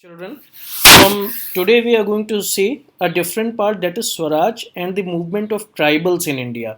Children, from today we are going to see a different part, that is Swaraj and the movement of tribals in India.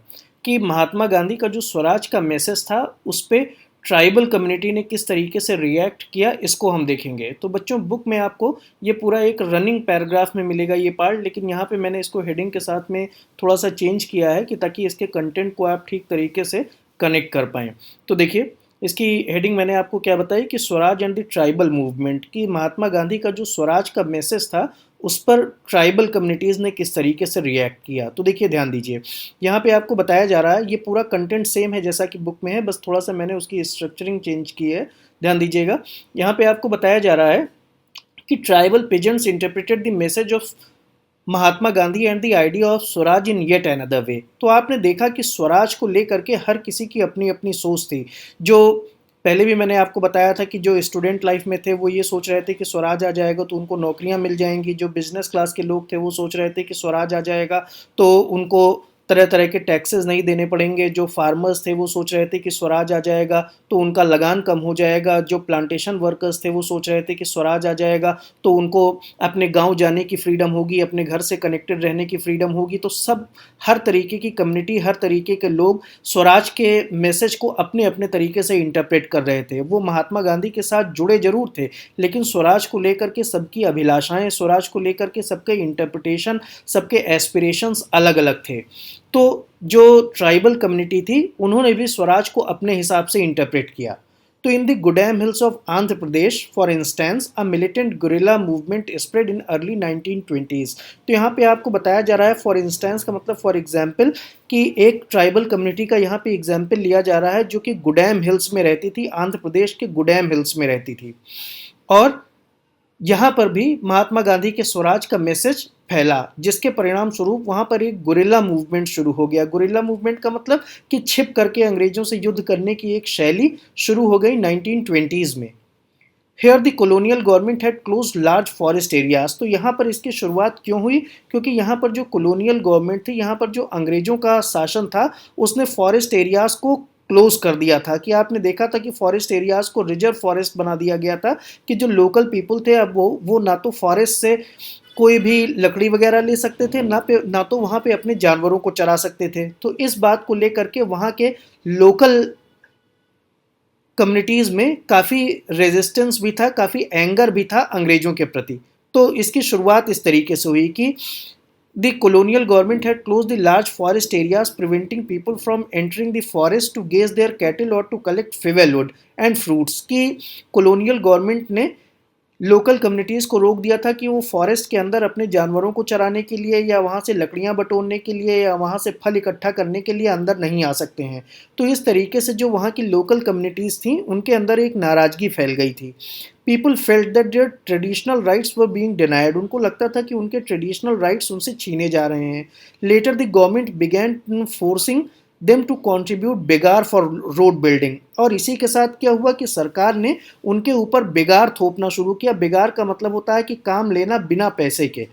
कि महात्मा गांधी का जो स्वराज का message था उस पे tribal community ने किस तरीके से रिएक्ट किया, इसको हम देखेंगे। तो बच्चों, बुक में आपको ये पूरा एक रनिंग पैराग्राफ में मिलेगा ये पार्ट, लेकिन यहाँ पे मैंने इसको हेडिंग के साथ में थोड़ा सा चेंज किया है कि ताकि इसके कंटेंट को आप ठीक तरीके से कनेक्ट कर पाएँ। तो देखिए, इसकी हेडिंग मैंने आपको क्या बताई कि Swaraj and the tribal movement, कि महात्मा गांधी का जो स्वराज का मैसेज था उस पर ट्राइबल कम्युनिटीज़ ने किस तरीके से रिएक्ट किया। तो देखिए, ध्यान दीजिए, यहाँ पे आपको बताया जा रहा है, ये पूरा कंटेंट सेम है जैसा कि बुक में है, बस थोड़ा सा मैंने उसकी स्ट्रक्चरिंग चेंज की है। ध्यान दीजिएगा, यहाँ पे आपको बताया जा रहा है कि tribal peasants interpreted the message of Mahatma Gandhi and the idea of Swaraj in yet another way. तो आपने देखा कि स्वराज को लेकर के हर किसी की अपनी अपनी सोच थी। जो पहले भी मैंने आपको बताया था कि जो स्टूडेंट लाइफ में थे वो ये सोच रहे थे कि स्वराज आ जाएगा तो उनको नौकरियां मिल जाएंगी। जो बिजनेस क्लास के लोग थे वो सोच रहे थे कि स्वराज आ जाएगा तो उनको तरह तरह के टैक्सेस नहीं देने पड़ेंगे। जो फार्मर्स थे वो सोच रहे थे कि स्वराज आ जाएगा तो उनका लगान कम हो जाएगा। जो प्लांटेशन वर्कर्स थे वो सोच रहे थे कि स्वराज आ जाएगा तो उनको अपने गांव जाने की फ्रीडम होगी, अपने घर से कनेक्टेड रहने की फ्रीडम होगी। तो सब, हर तरीके की कम्युनिटी, हर तरीके के लोग स्वराज के मैसेज को अपने अपने तरीके से इंटरप्रेट कर रहे थे। वो महात्मा गांधी के साथ जुड़े जरूर थे, लेकिन स्वराज को लेकर के सबकी अभिलाषाएं, स्वराज को लेकर के सबके इंटरप्रिटेशन, सबके एस्पिरेशंस अलग अलग थे। तो जो ट्राइबल कम्युनिटी थी उन्होंने भी स्वराज को अपने हिसाब से इंटरप्रेट किया। तो in the Gudem hills of Andhra Pradesh for instance a militant guerrilla movement spread in early 1920s। तो यहाँ पे आपको बताया जा रहा है, फॉर इंस्टेंस का मतलब फॉर एग्जाम्पल, कि एक ट्राइबल कम्युनिटी का यहाँ पे एग्जाम्पल लिया जा रहा है जो कि गुडैम हिल्स में रहती थी, आंध्र प्रदेश के गुडैम हिल्स में रहती थी। और यहाँ पर भी महात्मा गांधी के स्वराज का मैसेज फैला, जिसके परिणाम स्वरूप वहाँ पर एक गुरिल्ला मूवमेंट शुरू हो गया। गुरिल्ला मूवमेंट का मतलब कि छिप करके अंग्रेजों से युद्ध करने की एक शैली शुरू हो गई 1920s में। Here the colonial government had close large forest areas. तो यहाँ पर इसकी शुरुआत क्यों हुई? क्योंकि यहाँ पर जो कॉलोनियल गवर्नमेंट थी, यहाँ पर जो अंग्रेजों का शासन था, उसने फॉरेस्ट एरियाज को क्लोज कर दिया था। कि आपने देखा था कि फॉरेस्ट एरियाज को रिजर्व फॉरेस्ट बना दिया गया था, कि जो लोकल पीपल थे अब वो ना तो फॉरेस्ट से कोई भी लकड़ी वगैरह ले सकते थे, ना तो वहाँ पे अपने जानवरों को चरा सकते थे। तो इस बात को लेकर के वहाँ के लोकल कम्युनिटीज़ में काफ़ी रेजिस्टेंस भी था, काफ़ी एंगर भी था अंग्रेज़ों के प्रति। तो इसकी शुरुआत इस तरीके से हुई कि the colonial government had closed the large forest areas, preventing people from entering the forest to graze their cattle or to collect fuelwood and fruits। कि colonial government ने लोकल कम्युनिटीज़ को रोक दिया था कि वो फॉरेस्ट के अंदर अपने जानवरों को चराने के लिए या वहाँ से लकड़ियाँ बटोरने के लिए या वहाँ से फल इकट्ठा करने के लिए अंदर नहीं आ सकते हैं। तो इस तरीके से जो वहाँ की लोकल कम्युनिटीज़ थी उनके अंदर एक नाराज़गी फैल गई थी। People felt that there traditional rights were being denied. उनको लगता था कि उनके ट्रेडिशनल राइट्स उनसे छीने जा रहे हैं। Later the government began forcing them to contribute begar for road building. और इसी के साथ क्या हुआ कि सरकार ने उनके ऊपर बिगार थोपना शुरू किया। बिगार का मतलब होता है कि काम लेना बिना पैसे के।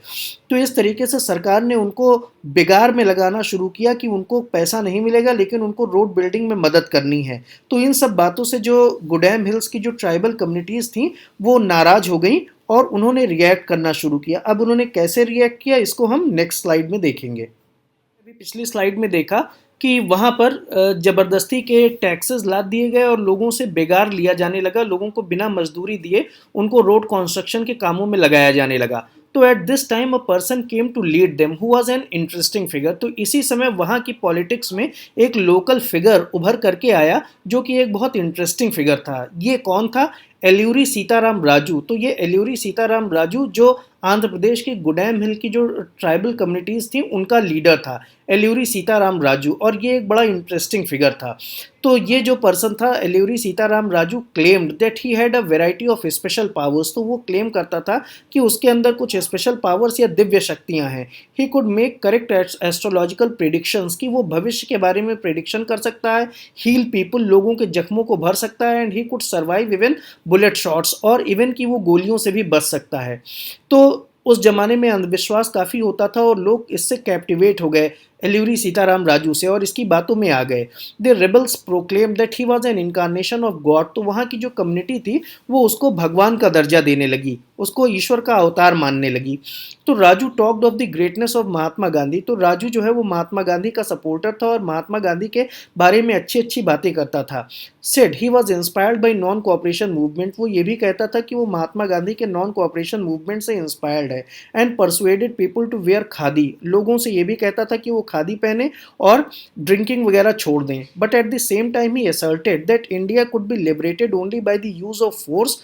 तो इस तरीके से सरकार ने उनको बिगार में लगाना शुरू किया कि उनको पैसा नहीं मिलेगा लेकिन उनको रोड बिल्डिंग में मदद करनी है। तो इन सब बातों से जो गुडैम हिल्स की जो ट्राइबल कम्युनिटीज़ थी वो नाराज़ हो गई और उन्होंने रिएक्ट करना शुरू किया। अब उन्होंने कैसे रिएक्ट किया इसको हम नेक्स्ट स्लाइड में देखेंगे। अभी पिछली स्लाइड में देखा कि वहाँ पर ज़बरदस्ती के टैक्सेस लाद दिए गए और लोगों से बेगार लिया जाने लगा। लोगों को बिना मजदूरी दिए उनको रोड कंस्ट्रक्शन के कामों में लगाया जाने लगा। तो at this time a person came to lead them who was an interesting figure. तो इसी समय वहाँ की पॉलिटिक्स में एक लोकल फिगर उभर करके आया जो कि एक बहुत इंटरेस्टिंग फिगर था। ये कौन था? एल्यूरी सीताराम राजू। तो ये एल्यूरी सीताराम राजू जो आंध्र प्रदेश के गुडैम हिल की जो ट्राइबल कम्युनिटीज़ थी उनका लीडर था, एल्यूरी सीताराम राजू। और ये एक बड़ा इंटरेस्टिंग फिगर था। तो ये जो पर्सन था Alluri Sitarama Raju claimed that he had a variety of special powers. तो वो क्लेम करता था कि उसके अंदर कुछ स्पेशल पावर्स या दिव्य शक्तियां हैं। He could make correct astrological predictions, कि वो भविष्य के बारे में प्रेडिक्शन कर सकता है। हील पीपल, लोगों के जख्मों को भर सकता है। And he could survive even bullet shots, और इवन कि वो गोलियों से भी बच सकता है। तो उस जमाने में अंधविश्वास काफ़ी होता था और लोग इससे कैप्टिवेट हो गए। एल्यूरी सीताराम राजू से और इसकी बातों में आ गए। The rebels proclaim that he was an incarnation of God, तो वहाँ की जो कम्युनिटी थी वो उसको भगवान का दर्जा देने लगी, उसको ईश्वर का अवतार मानने लगी। तो Raju talked of the greatness of Mahatma Gandhi, तो राजू जो है वो महात्मा गांधी का सपोर्टर था और महात्मा गांधी के बारे में अच्छी अच्छी बातें करता था। Said he was inspired by non cooperation movement, वो ये भी कहता था कि वो महात्मा गांधी के नॉन कोऑपरेशन मूवमेंट से इंस्पायर्ड है। And persuaded people to wear khadi, लोगों से ये भी कहता था कि वो खादी पहने और ड्रिंकिंग वगैरह छोड़ दें। But at the same time he asserted that India could be liberated only by the use of force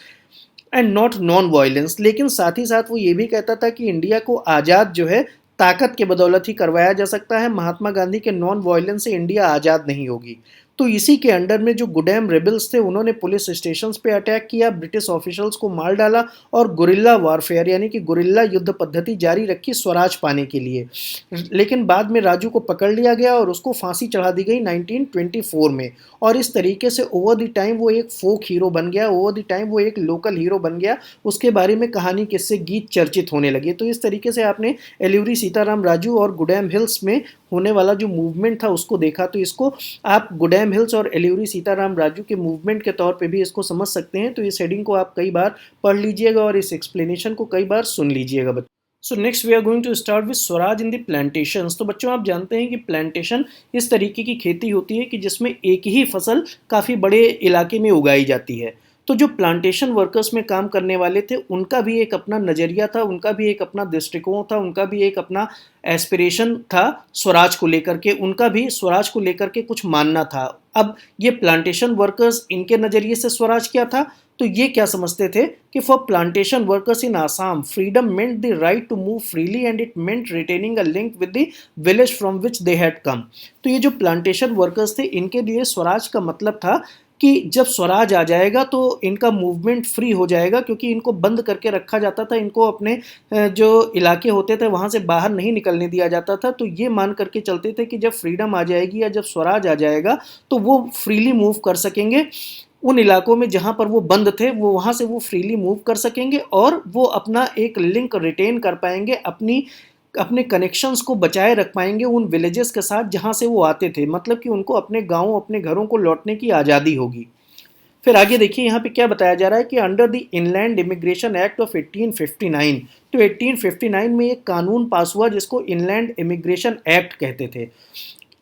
and not non violence, लेकिन साथ ही साथ वो ये भी कहता था कि इंडिया को आज़ाद जो है ताकत के बदौलत ही करवाया जा सकता है, महात्मा गांधी के नॉन वायलेंस से इंडिया आज़ाद नहीं होगी। तो इसी के अंडर में जो गुडेम रेबल्स थे उन्होंने पुलिस स्टेशन पे अटैक किया, ब्रिटिश ऑफिशियल्स को मार डाला और गुरिल्ला वारफेयर यानी कि गुरिल्ला युद्ध पद्धति जारी रखी स्वराज पाने के लिए। लेकिन बाद में राजू को पकड़ लिया गया और उसको फांसी चढ़ा दी गई 1924 में, और इस तरीके से ओवर द टाइम वो एक फोक हीरो बन गया, ओवर द टाइम वो एक लोकल हीरो बन गया, उसके बारे में कहानी किस्से गीत चर्चित होने लगे। तो इस तरीके से आपने एल्यूरी सीताराम राजू और गुडेम हिल्स में होने वाला जो मूवमेंट था उसको देखा। तो इसको आप गुडेम हिल्स और एल्यूरी सीताराम राजू के मूवमेंट के तौर पे भी इसको समझ सकते हैं। तो इस हेडिंग को आप कई बार पढ़ लीजिएगा और इस एक्सप्लेनेशन को कई बार सुन लीजिएगा बच्चों। So next we are going to start with swaraj in the plantations. तो बच्चों आप जानते हैं कि प्लांटेशन इस तरीके की खेती होती है कि जिसमें एक ही फसल काफ़ी बड़े इलाके में उगाई जाती है। तो जो प्लांटेशन वर्कर्स में काम करने वाले थे उनका भी एक अपना नज़रिया था, उनका भी एक अपना दृष्टिकोण था, उनका भी एक अपना एस्पिरेशन था स्वराज को लेकर के, उनका भी स्वराज को लेकर के कुछ मानना था। अब ये प्लांटेशन वर्कर्स, इनके नज़रिए से स्वराज क्या था, तो ये क्या समझते थे कि for plantation workers in Assam freedom meant the right to move freely and it meant retaining a link with the village from which they had come. तो ये जो प्लांटेशन वर्कर्स थे इनके लिए स्वराज का मतलब था कि जब स्वराज आ जाएगा तो इनका मूवमेंट फ्री हो जाएगा, क्योंकि इनको बंद करके रखा जाता था, इनको अपने जो इलाके होते थे वहाँ से बाहर नहीं निकलने दिया जाता था। तो ये मान करके चलते थे कि जब फ्रीडम आ जाएगी या जब स्वराज आ जाएगा तो वो फ्रीली मूव कर सकेंगे, उन इलाकों में जहाँ पर वो बंद थे वो वहाँ से वो फ्रीली मूव कर सकेंगे और वो अपना एक लिंक रिटेन कर पाएंगे, अपने कनेक्शंस को बचाए रख पाएंगे उन विलेजेस के साथ जहाँ से वो आते थे, मतलब कि उनको अपने गाँव अपने घरों को लौटने की आज़ादी होगी। फिर आगे देखिए यहाँ पे क्या बताया जा रहा है कि under the inland immigration act of 1859, तो 1859 में एक कानून पास हुआ जिसको इनलैंड इमिग्रेशन एक्ट कहते थे,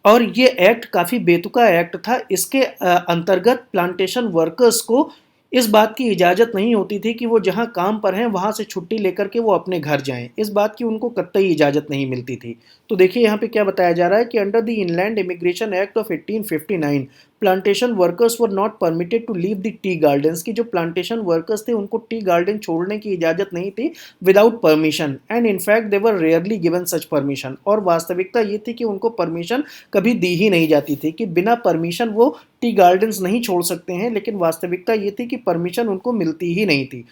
और ये एक्ट काफ़ी बेतुका एक्ट था। इसके अंतर्गत प्लांटेशन वर्कर्स को इस बात की इजाज़त नहीं होती थी कि वो जहाँ काम पर हैं वहाँ से छुट्टी लेकर के वो अपने घर जाएं, इस बात की उनको कतई इजाज़त नहीं मिलती थी। तो देखिए यहाँ पे क्या बताया जा रहा है कि under the inland immigration act of 1859 plantation workers were not permitted to leave the tea gardens, की जो प्लांटेशन वर्कर्स थे उनको टी गार्डन छोड़ने की इजाज़त नहीं थी without permission, and in fact they were rarely given such permission, और वास्तविकता ये थी कि उनको परमिशन कभी दी ही नहीं जाती थी, कि बिना परमिशन वो टी गार्डन्स नहीं छोड़ सकते हैं, लेकिन वास्तविकता ये थी कि परमिशन उनको मिलती ही नहीं थी।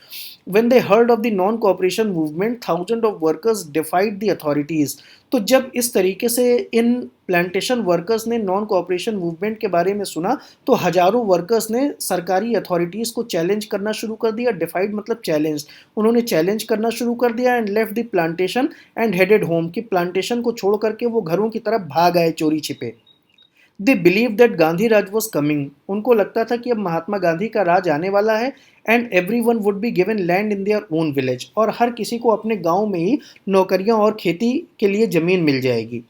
When they heard of the non-cooperation movement, thousands of workers defied the authorities. तो जब इस तरीके से इन प्लांटेशन वर्कर्स ने नॉन कोऑपरेशन मूवमेंट के बारे में सुना तो हजारों वर्कर्स ने सरकारी अथॉरिटीज़ को चैलेंज करना शुरू कर दिया। डिफाइड मतलब चैलेंज, उन्होंने चैलेंज करना शुरू कर दिया and left the plantation and headed home, कि प्लांटेशन को छोड़ करके वो घरों की तरफ भाग आए चोरी छिपे। They believe that Gandhi Raj was coming, उनको लगता था कि अब महात्मा गांधी का राज आने वाला है, and every one would be given land in their own village, और हर किसी को अपने गाँव में ही नौकरियां और खेती के लिए ज़मीन मिल जाएगी।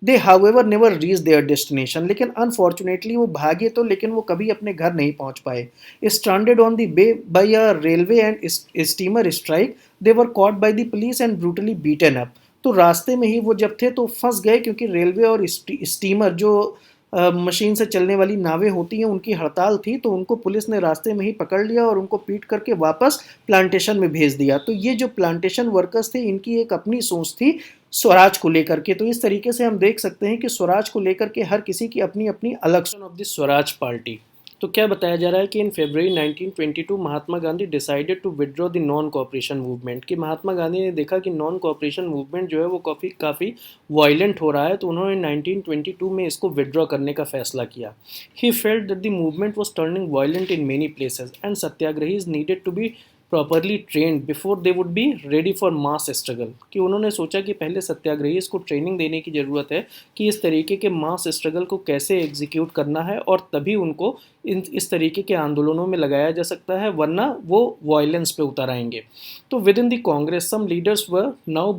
They however never reach their destination, लेकिन अनफॉर्चुनेटली वो भागे तो, लेकिन वो कभी अपने घर नहीं पहुंच पाए। Stranded on the way by a railway and steamer strike, they were caught by the police and brutally beaten up. तो रास्ते में ही वो जब थे तो फंस गए, क्योंकि रेलवे और स्टीमर जो मशीन से चलने वाली नावें होती हैं उनकी हड़ताल थी, तो उनको पुलिस ने रास्ते में ही पकड़ लिया और उनको पीट करके वापस प्लांटेशन में भेज दिया। तो ये जो प्लांटेशन वर्कर्स थे इनकी एक अपनी सोच थी स्वराज को लेकर के। तो इस तरीके से हम देख सकते हैं कि स्वराज को लेकर के हर किसी की अपनी अपनी अलग ऑफ द स्वराज पार्टी। तो क्या बताया जा रहा है कि in February 1922 Mahatma Gandhi decided to withdraw the non cooperation movement, कि महात्मा गांधी ने देखा कि नॉन कोऑपरेशन मूवमेंट जो है वो काफ़ी वायलेंट हो रहा है, तो उन्होंने 1922 में इसको विड्रॉ करने का फैसला किया। He felt that the movement was turning violent in many places and satyagrahis needed to be properly trained before they would be ready for mass struggle, कि उन्होंने सोचा कि पहले सत्याग्रही इसको ट्रेनिंग देने की ज़रूरत है कि इस तरीके के मास स्ट्रगल को कैसे एग्जीक्यूट करना है, और तभी उनको इस तरीके के आंदोलनों में लगाया जा सकता है, वरना वो वायलेंस पे उतर आएंगे। तो within the Congress some leaders were now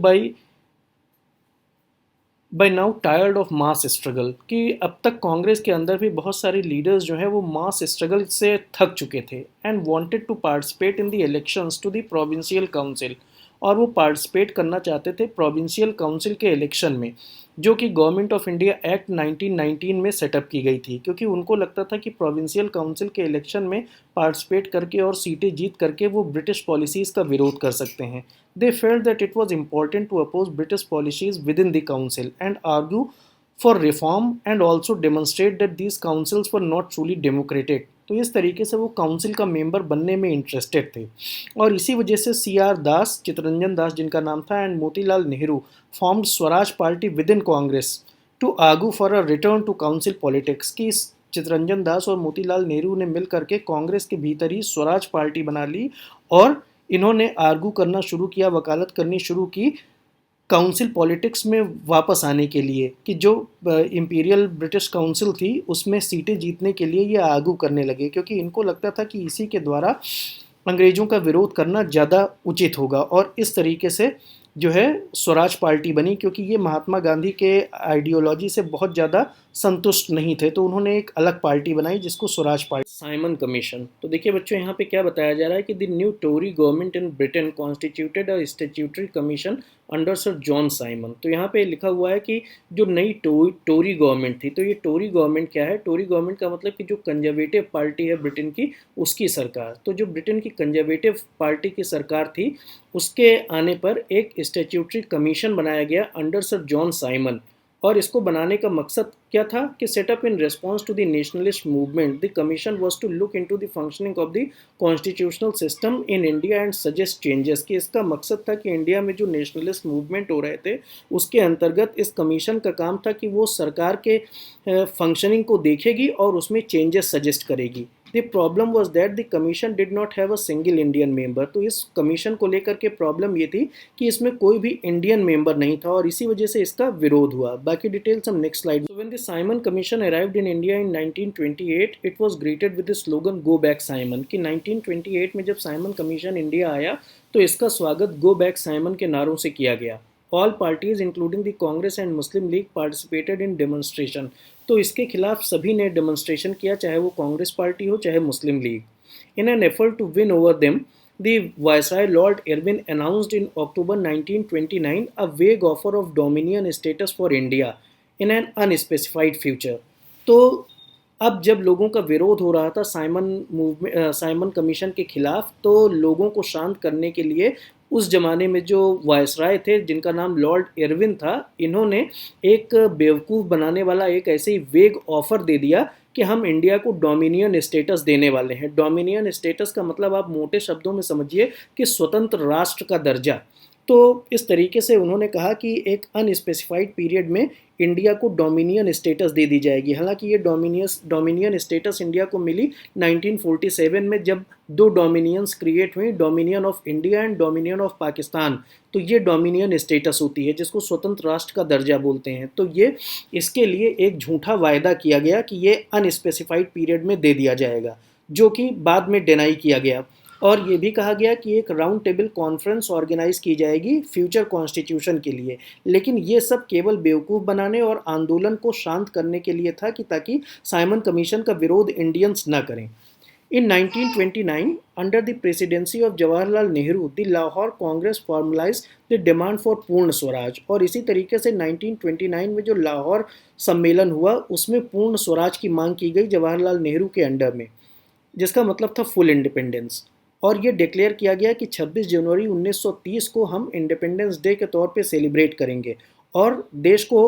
by now tired of mass struggle, कि अब तक कांग्रेस के अंदर भी बहुत सारे लीडर्स जो हैं वो मास स्ट्रगल से थक चुके थे, and wanted to participate in the elections to the provincial council, और वो पार्टिसिपेट करना चाहते थे प्रोविंशियल काउंसिल के इलेक्शन में, जो कि गवर्नमेंट ऑफ इंडिया एक्ट 1919 में सेटअप की गई थी, क्योंकि उनको लगता था कि प्रोविंशियल काउंसिल के इलेक्शन में पार्टिसिपेट करके और सीटें जीत करके वो ब्रिटिश पॉलिसीज़ का विरोध कर सकते हैं। They felt that it was important to oppose British policies within the council and argue for reform and also demonstrate that these councils were not truly democratic। तो इस तरीके से वो काउंसिल का मेंबर बनने में इंटरेस्टेड थे, और इसी वजह से CR दास, चित्तरंजन दास जिनका नाम था, and Motilal Nehru formed Swaraj Party within Congress to argue for a return to council politics, की चित्तरंजन दास और मोतीलाल नेहरू ने मिल करके कांग्रेस के भीतर ही स्वराज पार्टी बना ली, और इन्होंने आर्गू करना शुरू किया, वकालत करनी शुरू की काउंसिल पॉलिटिक्स में वापस आने के लिए, कि जो इंपीरियल ब्रिटिश काउंसिल थी उसमें सीटें जीतने के लिए ये आर्गू करने लगे, क्योंकि इनको लगता था कि इसी के द्वारा अंग्रेज़ों का विरोध करना ज़्यादा उचित होगा, और इस तरीके से जो है स्वराज पार्टी बनी, क्योंकि ये महात्मा गांधी के आइडियोलॉजी से बहुत ज़्यादा संतुष्ट नहीं थे, तो उन्होंने एक अलग पार्टी बनाई जिसको स्वराज पार्टी। साइमन कमीशन, तो देखिए बच्चों यहाँ पे क्या बताया जा रहा है कि the new Tory government in Britain constituted a statutory commission under sir John Simon. तो यहाँ पे लिखा हुआ है कि जो नई टोरी गवर्नमेंट थी, तो ये टोरी गवर्नमेंट क्या है? टोरी गवर्नमेंट का मतलब कि जो कंजर्वेटिव पार्टी है ब्रिटेन की, उसकी सरकार। तो जो ब्रिटेन की कंजर्वेटिव पार्टी की सरकार थी, उसके आने पर एक स्टैट्यूटरी कमीशन बनाया गया अंडर सर जॉन साइमन, और इसको बनाने का मकसद क्या था कि set up in response to the nationalist movement the commission was to look into the functioning of the constitutional system in India and suggest changes, कि इसका मकसद था कि इंडिया में जो नेशनलिस्ट मूवमेंट हो रहे थे उसके अंतर्गत इस कमीशन का काम था कि वो सरकार के फंक्शनिंग को देखेगी और उसमें चेंजेस सजेस्ट करेगी। The problem was that the commission did not have a single Indian member. तो इस कमीशन को लेकर के प्रॉब्लम ये थी कि इसमें कोई भी इंडियन मेंबर नहीं था, और इसी वजह से इसका विरोध हुआ। बाकी डिटेल्स हम next slide. So when the Simon commission arrived in India in 1928 it was greeted with the slogan go back Simon, कि 1928 में जब साइमन कमीशन इंडिया आया तो इसका स्वागत गो बैक साइमन के नारों से किया गया। All parties including the Congress and Muslim league participated in demonstration. तो इसके खिलाफ सभी ने डेमोन्स्ट्रेशन किया, चाहे वो कांग्रेस पार्टी हो चाहे Muslim League. In an effort to win over them the Viceroy Lord Irwin announced in October 1929 a vague offer of dominion status for India in an unspecified future। तो अब जब लोगों का विरोध हो रहा था साइमन कमीशन के खिलाफ, तो लोगों को शांत करने के लिए उस जमाने में जो वायसराय थे जिनका नाम लॉर्ड इरविन था, इन्होंने एक बेवकूफ़ बनाने वाला एक ऐसे ही वेग ऑफर दे दिया कि हम इंडिया को डोमिनियन स्टेटस देने वाले हैं। डोमिनियन स्टेटस का मतलब आप मोटे शब्दों में समझिए कि स्वतंत्र राष्ट्र का दर्जा। तो इस तरीके से उन्होंने कहा कि एक अनस्पेसिफाइड पीरियड में इंडिया को डोमिनियन स्टेटस दे दी जाएगी। हालांकि ये डोमिनियन स्टेटस इंडिया को मिली 1947 में, जब दो डोमिनियंस क्रिएट हुई, dominion of India and dominion of Pakistan. तो ये डोमिनियन स्टेटस होती है जिसको स्वतंत्र राष्ट्र का दर्जा बोलते हैं। तो ये इसके लिए एक झूठा वायदा किया गया कि ये अनस्पेसिफाइड पीरियड में दे दिया जाएगा, जो कि बाद में डिनाई किया गया। और ये भी कहा गया कि एक राउंड टेबल कॉन्फ्रेंस ऑर्गेनाइज की जाएगी फ्यूचर कॉन्स्टिट्यूशन के लिए। लेकिन ये सब केवल बेवकूफ़ बनाने और आंदोलन को शांत करने के लिए था, कि ताकि साइमन कमीशन का विरोध इंडियंस न करें। In 1929, under the presidency of Jawaharlal Nehru, the Lahore Congress formalized the demand for पूर्ण स्वराज। और इसी तरीके से 1929 में जो लाहौर सम्मेलन हुआ उसमें पूर्ण स्वराज की मांग की गई जवाहरलाल नेहरू के अंडर में, जिसका मतलब था फुल इंडिपेंडेंस। और ये डिक्लेयर किया गया कि 26 जनवरी 1930 को हम इंडिपेंडेंस डे के तौर पे सेलिब्रेट करेंगे और देश को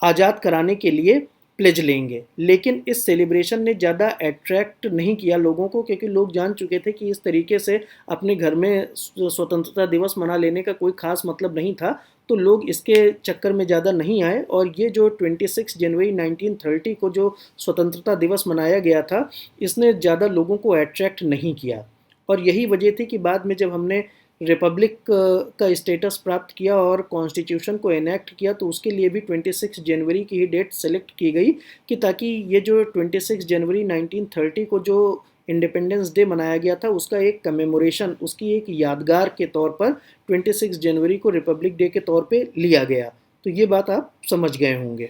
आज़ाद कराने के लिए प्लेज लेंगे। लेकिन इस सेलिब्रेशन ने ज़्यादा अट्रैक्ट नहीं किया लोगों को, क्योंकि लोग जान चुके थे कि इस तरीके से अपने घर में स्वतंत्रता दिवस मना लेने का कोई ख़ास मतलब नहीं था। तो लोग इसके चक्कर में ज़्यादा नहीं आए। और ये जो 26 जनवरी 1930 को जो स्वतंत्रता दिवस मनाया गया था, इसने ज़्यादा लोगों को अट्रैक्ट नहीं किया। और यही वजह थी कि बाद में जब हमने रिपब्लिक का स्टेटस प्राप्त किया और कॉन्स्टिट्यूशन को एनेक्ट किया, तो उसके लिए भी 26 जनवरी की ही डेट सेलेक्ट की गई, कि ताकि ये जो 26 जनवरी 1930 को जो इंडिपेंडेंस डे मनाया गया था, उसका एक कमेमोरेशन, उसकी एक यादगार के तौर पर 26 जनवरी को रिपब्लिक डे के तौर पे लिया गया। तो ये बात आप समझ गए होंगे।